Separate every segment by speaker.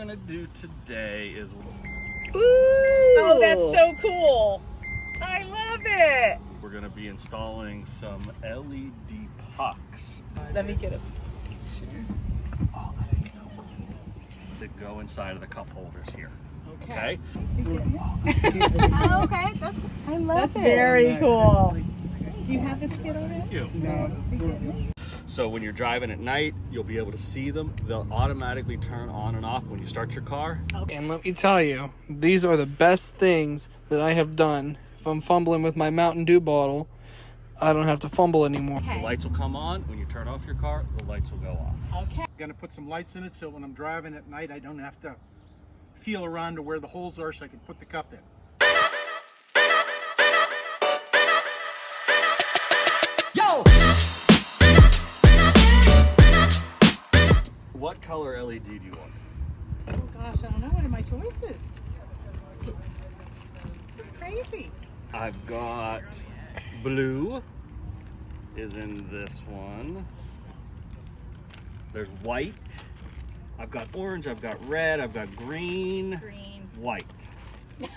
Speaker 1: gonna do today is...
Speaker 2: Ooh. Oh, that's so cool. I love it.
Speaker 1: We're gonna be installing some LED pucks.
Speaker 2: Let me get a picture. Oh, that is so cool.
Speaker 1: That go inside of the cup holders here. Okay?
Speaker 3: Oh, okay. That's cool. I love
Speaker 2: That's
Speaker 3: it.
Speaker 2: very cool. Do you have this kit already?
Speaker 1: No. So when you're driving at night, you'll be able to see them. They'll automatically turn on and off when you start your car.
Speaker 4: And let me tell you, these are the best things that I have done. If I'm fumbling with my Mountain Dew bottle, I don't have to fumble anymore.
Speaker 1: The lights will come on. When you turn off your car, the lights will go off.
Speaker 2: Okay.
Speaker 5: I'm gonna put some lights in it so when I'm driving at night, I don't have to feel around to where the holes are so I can put the cup in.
Speaker 1: Yo! What color LED do you want?
Speaker 2: Oh gosh, I don't know. What are my choices? This is crazy.
Speaker 1: I've got blue is in this one. There's white. I've got orange, I've got red, I've got green.
Speaker 2: Green.
Speaker 1: White. You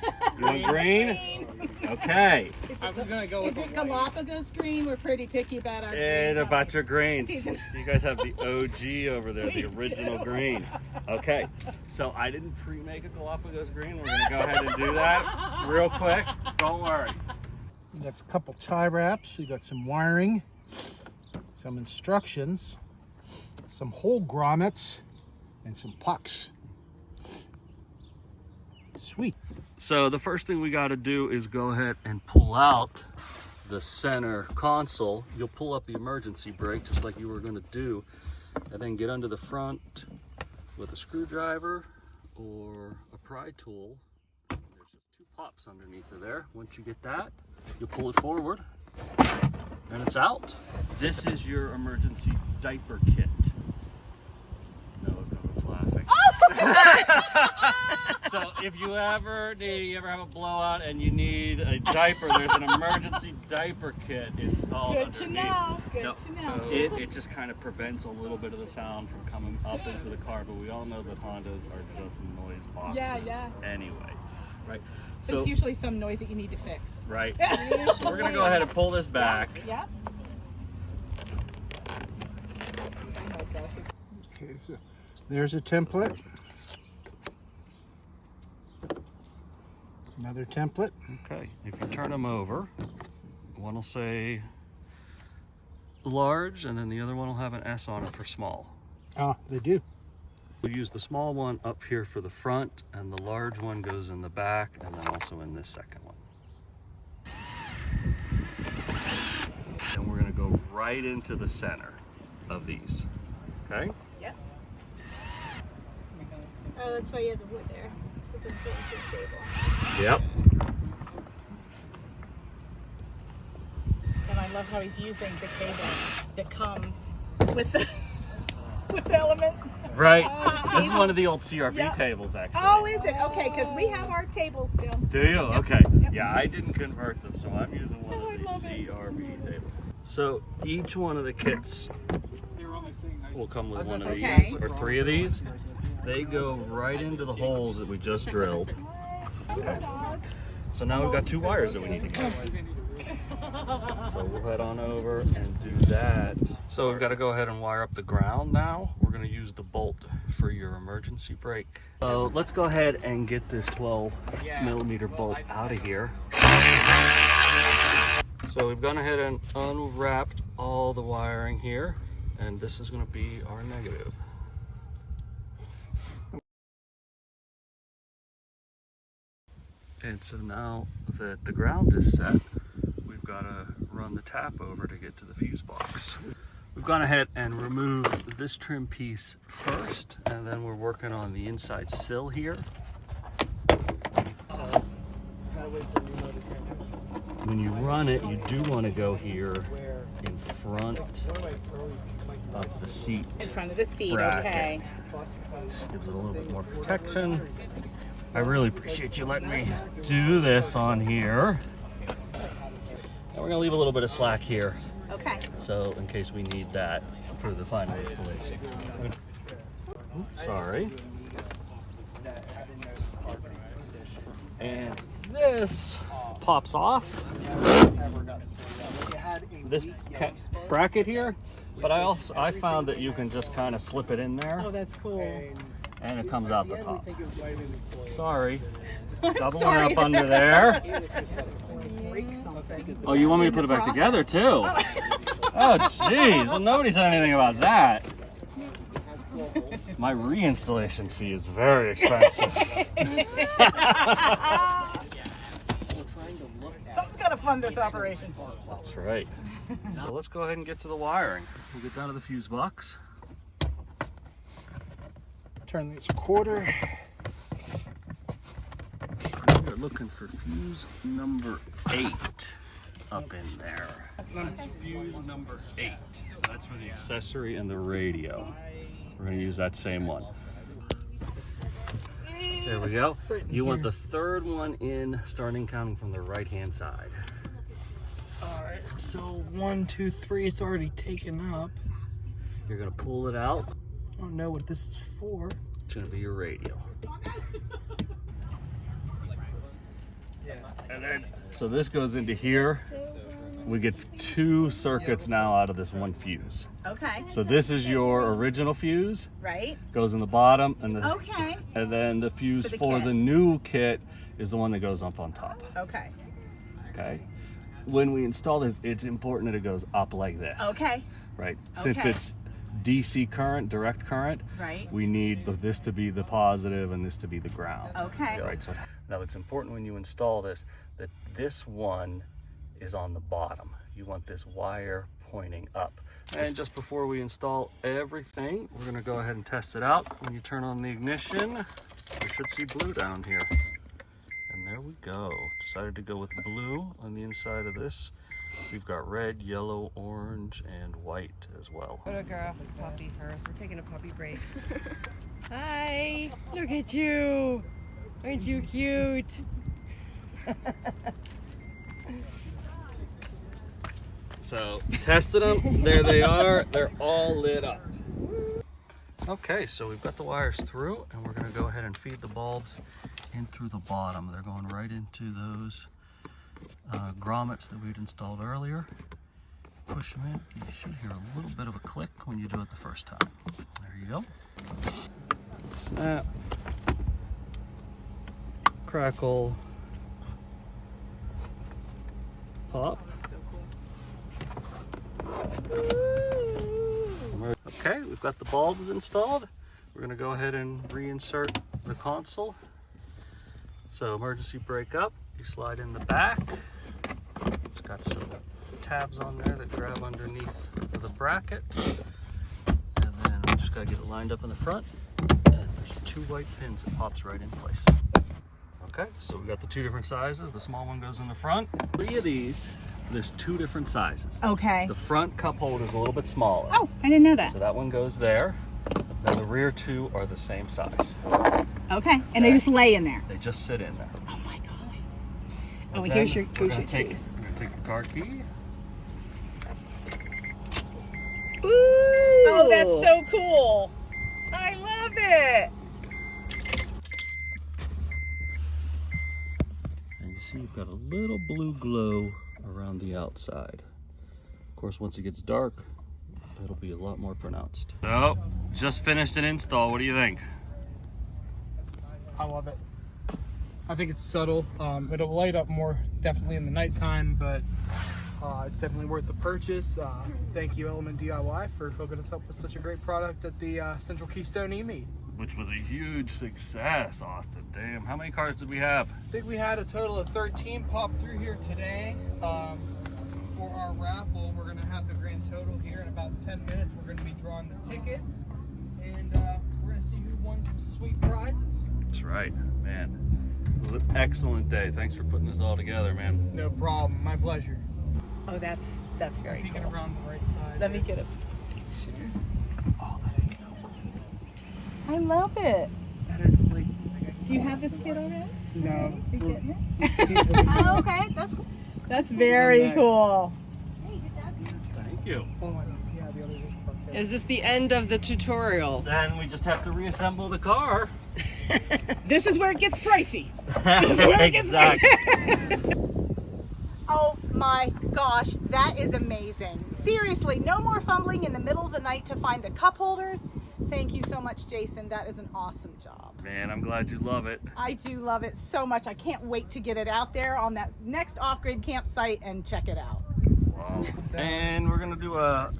Speaker 1: want green? Okay.
Speaker 4: I'm gonna go
Speaker 2: Is it Galapagos green? We're pretty picky about our green.
Speaker 1: And about your greens. You guys have the OG over there, the original green. Okay, so I didn't pre-make a Galapagos green. We're gonna go ahead and do that real quick. Don't worry.
Speaker 5: You got a couple tie wraps, you got some wiring, some instructions, some hole grommets, and some pucks. Sweet.
Speaker 1: So the first thing we got to do is go ahead and pull out the center console. You'll pull up the emergency brake just like you were going to do, and then get under the front with a screwdriver or a pry tool. There's just two pops underneath of there. Once you get that, you'll pull it forward and it's out. This is your emergency diaper kit. No one's laughing. So if you ever have a blowout and you need a diaper, there's an emergency diaper kit installed
Speaker 2: Good to
Speaker 1: underneath.
Speaker 2: know. Good to know.
Speaker 1: It just kind of prevents a little bit of the sound from coming up into the car, but we all know that Hondas are just noise boxes.
Speaker 2: Yeah.
Speaker 1: Anyway, right?
Speaker 2: But
Speaker 1: So
Speaker 2: it's usually some noise that you need to fix.
Speaker 1: right. So we're gonna go ahead and pull this back.
Speaker 2: Yep.
Speaker 5: Okay, so there's a template. Another template.
Speaker 1: Okay, if you turn them over, one will say large, and then the other one will have an S on it for small.
Speaker 5: Oh, they do.
Speaker 1: We'll use the small one up here for the front, and the large one goes in the back, and then also in this second one. And we're gonna go right into the center of these, okay?
Speaker 2: Yep.
Speaker 3: Oh, that's why you have the wood there. So it doesn't fit into the table.
Speaker 1: Yep.
Speaker 2: And I love how he's using the table that comes with the element.
Speaker 1: Right. This is one of the old CRV
Speaker 2: Yep.
Speaker 1: tables, actually.
Speaker 2: Oh, is it? Okay, because we have our table still.
Speaker 1: Do you? Okay.
Speaker 2: Yep.
Speaker 1: Yeah, I didn't convert them, so I'm using one
Speaker 2: Oh, I
Speaker 1: of
Speaker 2: love
Speaker 1: these
Speaker 2: it.
Speaker 1: CRV tables. So each one of the kits will come with one of
Speaker 2: Okay.
Speaker 1: these, or three of these. They go right into the holes that we just drilled. Okay. So now we've got two wires that we need to connect. So we'll head on over and do that. So we've got to go ahead and wire up the ground now. We're going to use the bolt for your emergency brake. So let's go ahead and get this 12mm bolt out of here. So we've gone ahead and unwrapped all the wiring here, and this is going to be our negative. And so now that the ground is set, we've got to run the tap over to get to the fuse box. We've gone ahead and removed this trim piece first, and then we're working on the inside sill here. When you run it, you do want to go here in front of the seat.
Speaker 2: In front of the seat,
Speaker 1: bracket.
Speaker 2: okay.
Speaker 1: Gives it a little bit more protection. I really appreciate you letting me do this on here. And we're gonna leave a little bit of slack here,
Speaker 2: Okay.
Speaker 1: so in case we need that for the final installation. Oops, sorry. this pops off, this bracket here, but I found that you can just kind of slip it in there
Speaker 2: Oh, that's cool.
Speaker 1: and it comes out the top. Sorry. Double
Speaker 2: sorry.
Speaker 1: one up under there.
Speaker 2: Break something.
Speaker 1: Oh, you want me to put it back together too? Oh, jeez. Well, nobody said anything about that. My reinstallation fee is very expensive.
Speaker 2: Someone's got to fund this operation.
Speaker 1: That's right. So let's go ahead and get to the wiring. We'll get down to the fuse box.
Speaker 5: Turn these a quarter.
Speaker 1: We're looking for fuse number 8 up in there. That's fuse number 8. So that's for the accessory and the radio. We're going to use that same one. There we go. You want the third one in, starting counting from the right-hand side.
Speaker 4: All right, so 1, 2, 3, it's already taken up.
Speaker 1: You're going to pull it out.
Speaker 4: I don't know what this is for.
Speaker 1: It's going to be your radio. And then, so this goes into here. We get 2 circuits now out of this one fuse.
Speaker 2: Okay.
Speaker 1: So this is your original fuse.
Speaker 2: Right.
Speaker 1: Goes in the bottom, and the
Speaker 2: Okay.
Speaker 1: and then the fuse
Speaker 2: For the
Speaker 1: for
Speaker 2: kit.
Speaker 1: the new kit is the one that goes up on top.
Speaker 2: Okay.
Speaker 1: Okay. When we install this, it's important that it goes up like this.
Speaker 2: Okay.
Speaker 1: Right. Since
Speaker 2: Okay.
Speaker 1: it's DC current, direct current,
Speaker 2: Right.
Speaker 1: we need this to be the positive and this to be the ground.
Speaker 2: Okay.
Speaker 1: Right. So now it's important when you install this that this one is on the bottom. You want this wire pointing up. And just before we install everything, we're gonna go ahead and test it out. When you turn on the ignition, you should see blue down here. And there we go. Decided to go with blue on the inside of this. We've got red, yellow, orange, and white as well.
Speaker 3: Photograph the puppy first. We're taking a puppy break. Hi, look at you. Aren't you cute?
Speaker 1: So tested them, there they are, they're all lit up. Okay, so we've got the wires through and we're gonna go ahead and feed the bulbs in through the bottom. They're going right into those grommets that we'd installed earlier. Push them in, you should hear a little bit of a click when you do it the first time. There you go. Snap. Crackle. Pop. Okay, we've got the bulbs installed. We're gonna go ahead and reinsert the console. So emergency brake up, you slide in the back. It's got some tabs on there that grab underneath the bracket. And then we just gotta get it lined up in the front. And there's 2 white pins that pops right in place. Okay, so we've got the 2 different sizes. The small one goes in the front. 3 of these, there's 2 different sizes.
Speaker 2: Okay.
Speaker 1: The front cup holder is a little bit smaller.
Speaker 2: Oh, I didn't know that.
Speaker 1: So that one goes there. Then the rear 2 are the same size.
Speaker 2: Okay. And they just lay in there.
Speaker 1: They just sit in there.
Speaker 2: Oh my god.
Speaker 1: And
Speaker 2: Oh,
Speaker 1: then
Speaker 2: here's your
Speaker 1: we're gonna
Speaker 2: key.
Speaker 1: take your car key.
Speaker 2: Ooh. Oh, that's so cool. I love it.
Speaker 1: And you see you've got a little blue glow around the outside. Of course, once it gets dark, it'll be a lot more pronounced. So, just finished an install. What do you think?
Speaker 4: I love it. I think it's subtle. It'll light up more definitely in the nighttime, but it's definitely worth the purchase. Thank you, Element DIY, for hooking us up with such a great product at the Central Keystone E-Meet.
Speaker 1: Which was a huge success, Austin. Damn, how many cars did we have?
Speaker 4: I think we had a total of 13 pop through here today. For our raffle, we're gonna have the grand total here in about 10 minutes. We're gonna be drawing the tickets, and we're gonna see who won some sweet prizes.
Speaker 1: That's right, man. It was an excellent day. Thanks for putting this all together, man.
Speaker 4: No problem, my pleasure.
Speaker 2: Oh, that's very
Speaker 4: Peeking
Speaker 2: cool.
Speaker 4: around the right side.
Speaker 2: Let me get a picture.
Speaker 4: Oh, that is so cool.
Speaker 2: I love it.
Speaker 4: That is like.
Speaker 2: Do you have this kit already?
Speaker 4: No.
Speaker 2: You getting it?
Speaker 3: Oh, okay, that's cool.
Speaker 2: That's very
Speaker 4: Nice.
Speaker 2: cool.
Speaker 1: Thank you.
Speaker 4: Oh my god. Yeah, the other one.
Speaker 3: Is this the end of the tutorial?
Speaker 1: Then we just have to reassemble the car.
Speaker 2: This is where it gets pricey. This is where it gets pricey. Oh my gosh, that is amazing. Seriously, no more fumbling in the middle of the night to find the cup holders. Thank you so much, Jason. That is an awesome job.
Speaker 1: Man, I'm glad you love it.
Speaker 2: I do love it so much. I can't wait to get it out there on that next off-grid campsite and check it out.
Speaker 1: Wow. And we're gonna do a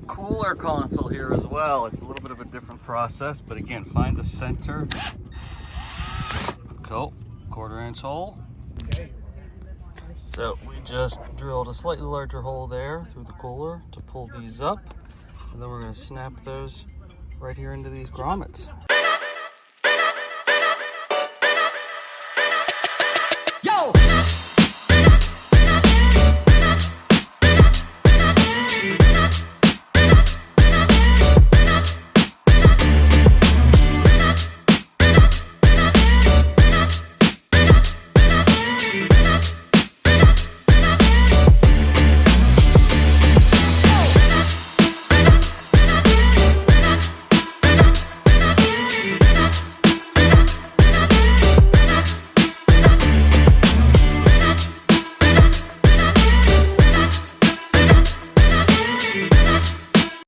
Speaker 1: cooler console here as well. It's a little bit of a different process, but again, find the center. Cool. 1/4 inch hole. So we just drilled a slightly larger hole there through the cooler to pull these up, and then we're going to snap those right here into these grommets.